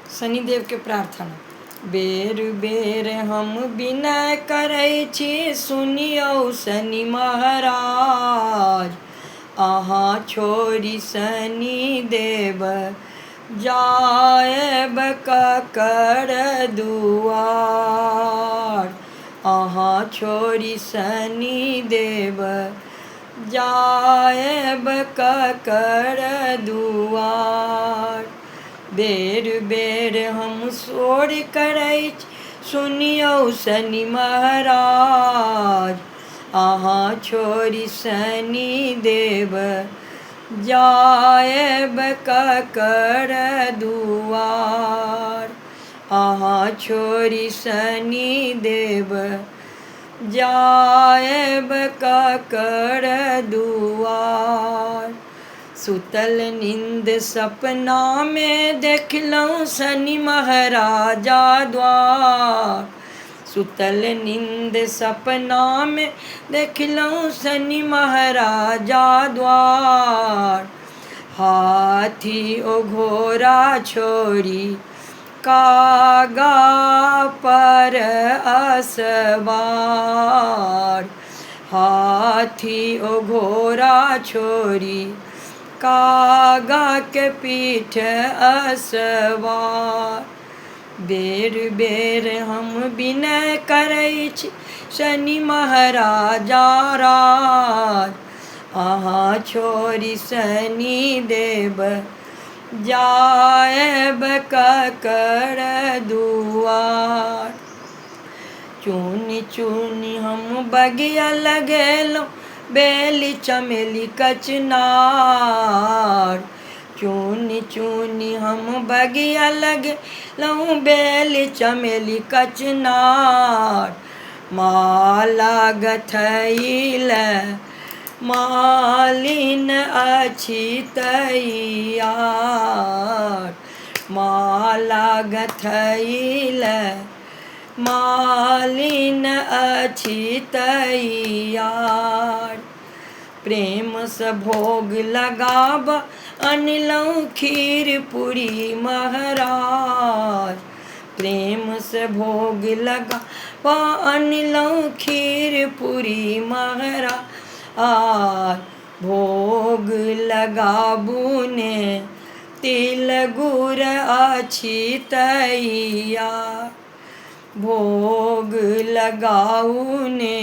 शनिदेव के प्रार्थना। बेर बेर हम विनय करै छी, सुनियौ शनि महाराज। अहाँ छोड़ि शनि देव जायब ककर दुआर। अहाँ छोड़ि शनि देव जायब ककर दुआर। बेर बेर हम शोर करै छी, सुनियौ शनि महाराज। अहाँ छोड़ि शनि देव जायब ककर दुआर। अहाँ छोड़ि शनि देव जायब ककर दुआर। सुतल नींद सपना में देखलहुँ शनि महाराजा द्वार। सुतल नींद सपना में देखलहुँ शनि महाराजा द्वार। हाथी ओ घोड़ा छोड़ी कागा पर असवार। हाथी ओ घोड़ा छोड़ी कागा के पीठ असवार। बेर बेर हम विनय करै छी, शनि महाराजा राज। अहाँ छोड़ि शनि देव जायब ककर दुआर। चुनि चुनि हम बगिया लगेलहुँ, बेली चमेली कचनार। चुनि चुनि हम बगिया लगेलहुँ, बेली चमेली कचनार। माला गथैले मालिन अछि तैयार। माला गथैले मालिन अछि तैयार। प्रेम सँ भोग लगाब अनलहुँ खीर पूरी महाराज। प्रेम से भोग लगाब अनलहुँ खीर पूरी महाराज। भोग लगाबू ने तिल गुड़ अछि तैयार। भोग लगाऊ ने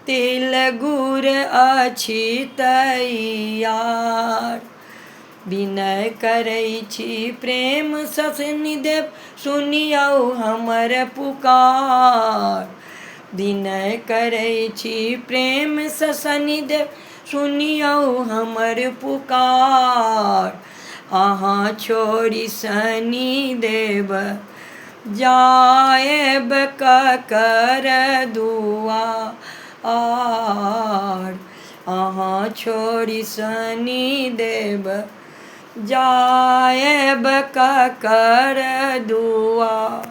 तिल गुड़ अछि तैयार। विनय करै छी प्रेम सँ शनिदेव, सुनियौ हमर पुकार। विनय करै छी प्रेम सँ शनिदेव, सुनियौ हमर पुकार। अहाँ छोड़ि शनि देव जायब ककर दुआर। अहाँ छोड़ि शनि देव जायब ककर दुआर।